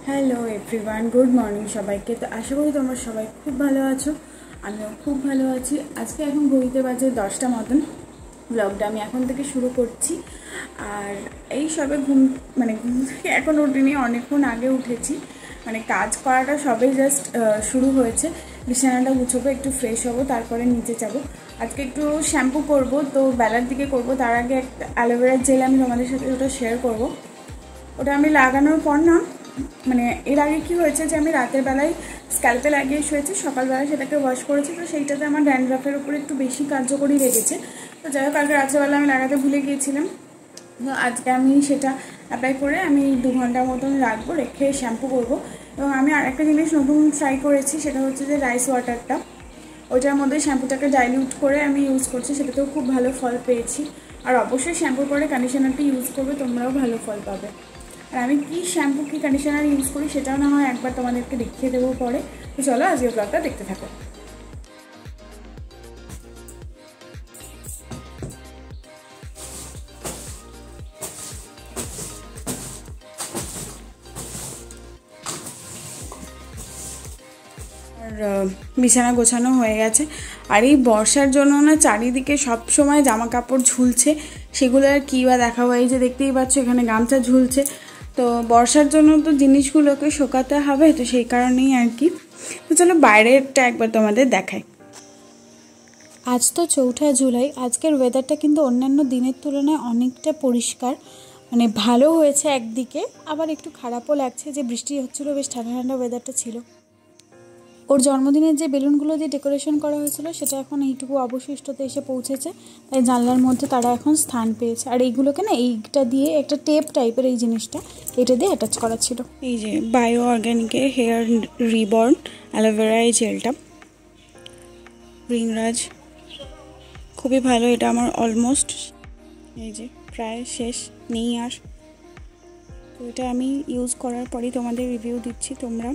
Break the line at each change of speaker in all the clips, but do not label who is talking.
Hello everyone, good morning সবাইকে। তো আশা করি তোমরা সবাই খুব ভালো আছো, আমিও খুব ভালো আছি। আজকে এখন ঘড়িতে বাজে 10টা মতন। ব্লগটা আমি এখন থেকে শুরু করছি। আর এই সবে ঘুম থেকে এখন উঠিনি, অনেকক্ষণ আগে উঠেছি। কাজ করাটা সবে জাস্ট শুরু হয়েছে। বিছানাটা গুছোবো, একটু ফ্রেশ হবো, তারপরে নিচে যাবো। আজকে একটু শ্যাম্পু করব, তো বেলার দিকে করব। তার আগে একটা অ্যালোভেরার জেল আমি তোমাদের সাথে ওটা শেয়ার করব। ওটা আমি লাগানোর পর না, এর আগে কি হয়েছে যে আমি রাতের বেলায় স্ক্যাল্পে লাগিয়ে শুয়েছি, সকালবেলায় সেটাকে ওয়াশ করেছি। তো সেইটাতে আমার ড্যান্ড্রাফের উপরে একটু বেশি কার্যকরী লেগেছে। তো যাই হোক, কালকে রাত্রেবেলা আমি লাগাতে ভুলে গিয়েছিলাম। তো আজকে আমি সেটা অ্যাপ্লাই করে আমি 2 ঘন্টার মতন রাখবো, রেখে শ্যাম্পু করবো। এবং আমি আরেকটা জিনিস নতুন ট্রাই করেছি, সেটা হচ্ছে যে রাইস ওয়াটারটা, ওইটার মধ্যে শ্যাম্পুটাকে ডাইলিউট করে আমি ইউজ করছি, সেটাতেও খুব ভালো ফল পেয়েছি। আর অবশ্যই শ্যাম্পুর পরে কন্ডিশনারটি ইউজ করবে, তোমরাও ভালো ফল পাবে। আর আমি কি শ্যাম্পু কি কন্ডিশনার ইউজ করি সেটাও না হয় একবার তোমাদেরকে দেখিয়ে দেবো পরে। তো চলো আজকের ব্লগটা দেখতে থাকো। আর বিছানা গোছানো হয়ে গেছে। আর এই বর্ষার জন্য না চারিদিকে সব সময় জামা কাপড় ঝুলছে, সেগুলো আর কী বা দেখাবো। এই যে দেখতেই পাচ্ছ এখানে গামছা ঝুলছে। তো বর্ষার জন্য তো জিনিসগুলোকে শোকাতে হবে, তো সেই কারণেই আর কি। তো চলো বাইরেরটা একবার তোমাদের দেখাই।
আজ তো 4 জুলাই। আজকের ওয়েদারটা কিন্তু অন্যান্য দিনের তুলনায় অনেকটা পরিষ্কার, ভালো হয়েছে একদিকে, আবার একটু খারাপও লাগছে যে বৃষ্টি হচ্ছিলো, বেশ ঠান্ডা ঠান্ডা ওয়েদারটা ছিল। ওর জন্মদিনের যে বেলুনগুলো দিয়ে ডেকোরেশন করা হয়েছিল সেটা এখন এইটুকু অবশিষ্টতে এসে পৌঁছেছে, তাই জানলার মধ্যে তারা এখন স্থান পেয়েছে। আর এইগুলোকে না এইটা দিয়ে একটা টেপ টাইপের এই জিনিসটা, এটা দিয়ে অ্যাটাচ করা ছিল।
এই যে বায়ো অর্গ্যানিকের হেয়ার রিবর্ন অ্যালোভেরা এই জেলটা, রিংরাজ, খুবই ভালো। এটা আমার অলমোস্ট এই যে প্রায় শেষ, নেই আর। তো এটা আমি ইউজ করার পরেই তোমাদের রিভিউ দিচ্ছি। তোমরা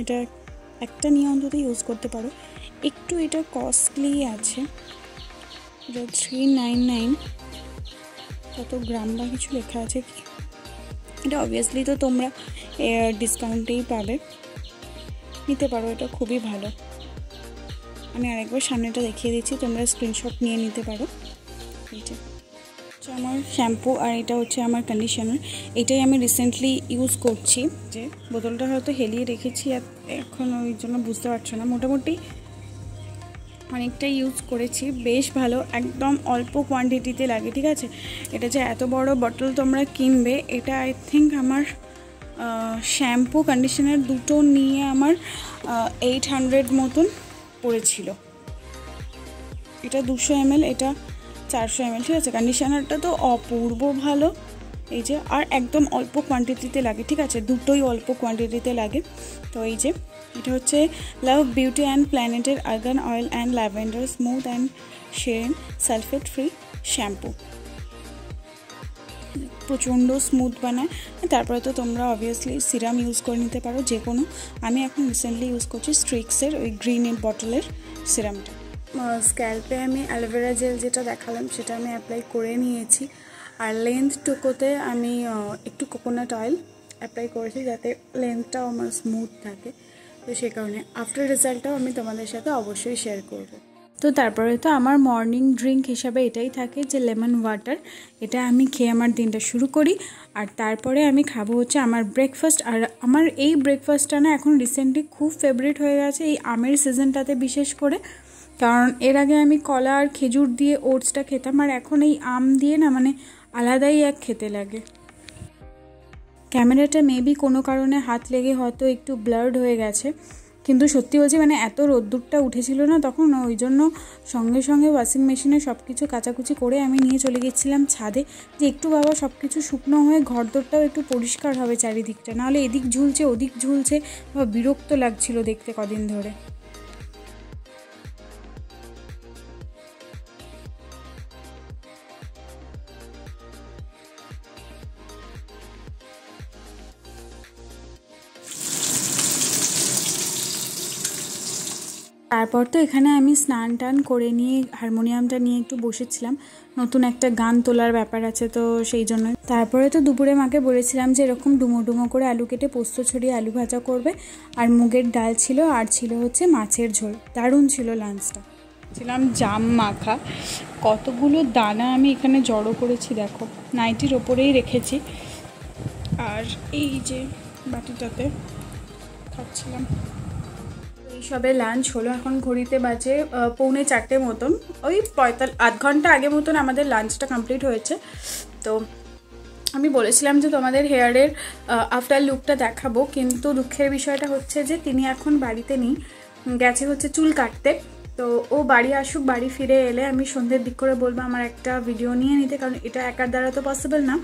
এটা একটা নিয়ে অন্তত ইউজ করতে পারো। একটু এটা কস্টলি আছে, এটা 399, কত গ্রাম বা কিছু লেখা আছে কি। এটা অবভিয়াসলি তো তোমরা ডিসকাউন্টেই পাবে, নিতে পারো, এটা খুবই ভালো। আমি আরেকবার সামনেটা দেখিয়ে দিচ্ছি, তোমরা স্ক্রিনশট নিয়ে নিতে পারো। এইটা হচ্ছে আমার শ্যাম্পু আর এটা হচ্ছে আমার কন্ডিশনার। এটাই আমি রিসেন্টলি ইউজ করছি। যে বোতলটা হয়তো হেলিয়ে রেখেছি এখন, ওই জন্য বুঝতে পারছো না। মোটামুটি অনেকটাই ইউজ করেছি, বেশ ভালো, একদম অল্প কোয়ান্টিটিতে লাগে, ঠিক আছে। এটা যে এত বড় বটল তোমরা কিনবে, এটা আই থিঙ্ক আমার শ্যাম্পু কন্ডিশনার দুটো নিয়ে আমার 800 মতন পড়েছিল। এটা 200 ml, এটা 400 ml, ঠিক আছে। কন্ডিশনারটা তো অপূর্ব ভালো, এই যে, আর একদম অল্প কোয়ান্টিটিতে লাগে, ঠিক আছে, দুটোই অল্প কোয়ান্টিটিতে লাগে। তো এই যে এটা হচ্ছে লাভ বিউটি অ্যান্ড প্ল্যানেটের argan oil and lavender smooth and serene sulphate free shampoo. প্রচণ্ড স্মুথ বানায়। তারপরে তো তোমরা অবভিয়াসলি সিরাম ইউজ করে নিতে পারো যে কোনো। আমি এখন রিসেন্টলি ইউজ করছি স্ট্রিক্সের ওই গ্রিনের বটলের সিরামটা। স্ক্যাল্পে আমি অ্যালোভেরা জেল যেটা দেখালাম সেটা আমি অ্যাপ্লাই করে নিয়েছি। আর লেন্থ টুকোতে আমি একটু কোকোনাট অয়েল অ্যাপ্লাই করেছি, যাতে লেন্থটাও আমার স্মুথ থাকে। তো সে কারণে আফটার রেজাল্টটাও আমি তোমাদের সাথে অবশ্যই শেয়ার করব।
তো তারপরে তো আমার মর্নিং ড্রিঙ্ক হিসাবে এটাই থাকে যে লেমন ওয়াটার। এটা আমি খেয়ে আমার দিনটা শুরু করি। আর তারপরে আমি খাবো হচ্ছে আমার ব্রেকফাস্ট। আর আমার এই ব্রেকফাস্টটা না এখন রিসেন্টলি খুব ফেভারিট হয়ে গেছে এই আমের সিজনটাতে বিশেষ করে। কারণ এর আগে আমি কলা আর খেজুর দিয়ে ওটসটা খেতাম, আর এখন এই আম দিয়ে না আলাদাই এক খেতে লাগে। ক্যামেরাটা মেবি কোনো কারণে হাত লেগে হয়তো একটু ব্লার্ড হয়ে গেছে, কিন্তু সত্যি বলছি এত রোদ্দুরটা উঠেছিল না তখন, ওই জন্য সঙ্গে সঙ্গে ওয়াশিং মেশিনে সব কিছু কাচাকুচি করে আমি নিয়ে চলে গেছিলাম ছাদে, যে একটু বাবা সব কিছু শুকনো হয়ে ঘরদোরটাও একটু পরিষ্কার হবে চারিদিকটা, নাহলে এদিক ঝুলছে ওদিক ঝুলছে, বিরক্ত লাগছিল দেখতে কদিন ধরে। তারপর তো এখানে আমি স্নান টান করে নিয়ে হারমোনিয়ামটা নিয়ে একটু বসেছিলাম, নতুন একটা গান তোলার ব্যাপার আছে তো সেই জন্য। তারপরে তো দুপুরে মাকে বলেছিলাম যে এরকম ডুমো ডুমো করে আলু কেটে পোস্ত ছড়িয়ে আলু ভাজা করবে, আর মুগের ডাল ছিল, আর ছিল হচ্ছে মাছের ঝোল। দারুণ ছিল লাঞ্চটা। ছিলাম জাম মাখা, কতগুলো দানা আমি এখানে জড়ো করেছি দেখো, নাইটির ওপরেই রেখেছি। আর এই যে বাটিটাতে খাচ্ছিলাম। এইসবে লাঞ্চ হলো, এখন ঘড়িতে বাজে 3:45 মতন, ওই আধ ঘন্টা আগে মতন আমাদের লাঞ্চটা কমপ্লিট হয়েছে। তো আমি বলেছিলাম যে তোমাদের হেয়ারের আফটার লুকটা দেখাবো, কিন্তু দুঃখের বিষয়টা হচ্ছে যে তিনি এখন বাড়িতে নেই, গেছে হচ্ছে চুল কাটতে। তো ও বাড়ি আসুক, বাড়ি ফিরে এলে আমি সন্ধ্যের দিক করে বলবো আমার একটা ভিডিও নিয়ে নিতে, কারণ এটা একার দ্বারা তো পসিবল না।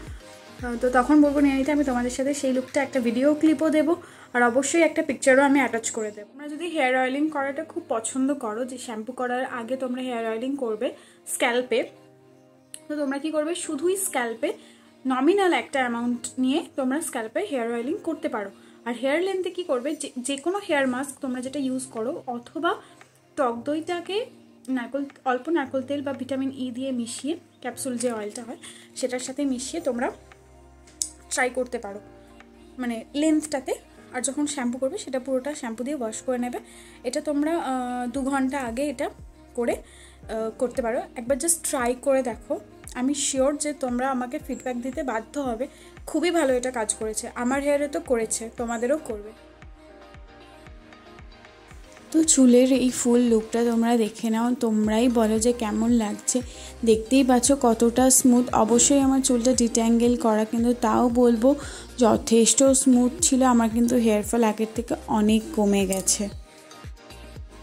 তো তখন বলবো নিয়ে নিতে, আমি তোমাদের সাথে সেই লুকটা একটা ভিডিও ক্লিপও দেবো, আর অবশ্যই একটা পিকচারও আমি অ্যাটাচ করে দেবো। তোমরা যদি হেয়ার অয়েলিং করাটা খুব পছন্দ করো, যে শ্যাম্পু করার আগে তোমরা হেয়ার অয়েলিং করবে স্ক্যাল্পে, তো তোমরা কি করবে, শুধুই স্ক্যাল্পে নমিনাল একটা অ্যামাউন্ট নিয়ে তোমরা স্ক্যাল্পে হেয়ার অয়েলিং করতে পারো। আর হেয়ার লেন্থে কি করবে, যে কোনো হেয়ার মাস্ক তোমরা যেটা ইউজ করো, অথবা টক দইটাকে অল্প নারকোল তেল বা ভিটামিন ই দিয়ে মিশিয়ে, ক্যাপসুল যে অয়েলটা হয় সেটার সাথে মিশিয়ে তোমরা ট্রাই করতে পারো, মানে লেন্থটাতে। আর যখন শ্যাম্পু করবে সেটা পুরোটা শ্যাম্পু দিয়ে ওয়াশ করে নেবে। এটা তোমরা 2 ঘন্টা আগে এটা করতে পারো। একবার জাস্ট ট্রাই করে দেখো, আমি শিওর যে তোমরা আমাকে ফিডব্যাক দিতে বাধ্য হবে। খুবই ভালো এটা কাজ করেছে, আমার হেয়ারে তো করেছে, তোমাদেরও করবে। তো চুলের এই ফুল লুকটা তোমরা দেখে নাও, তোমরাই বলো যে কেমন লাগছে। দেখতেই পাচ্ছ কতটা স্মুথ। অবশ্যই আমার চুলটা ডিট্যাঙ্গেল করা, কিন্তু তাও বলবো যথেষ্ট স্মুথ ছিল। আমার কিন্তু হেয়ার ফল আগের থেকে অনেক কমে গেছে।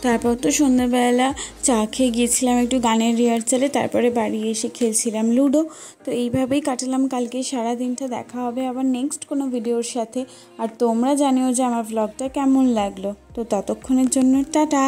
তারপর তো সন্ধ্যাবেলা চা খেয়ে গিয়েছিলাম একটু গানের রিহার্সালে, তারপরে বাড়ি এসে খেলছিলাম লুডো। তো এইভাবেই কাটালাম কালকে সারা দিনটা। দেখা হবে আবার নেক্সট কোনো ভিডিওর সাথে। আর তোমরা জানিও যে আমার ভ্লগটা কেমন লাগলো। তো ততক্ষণের জন্য টাটা।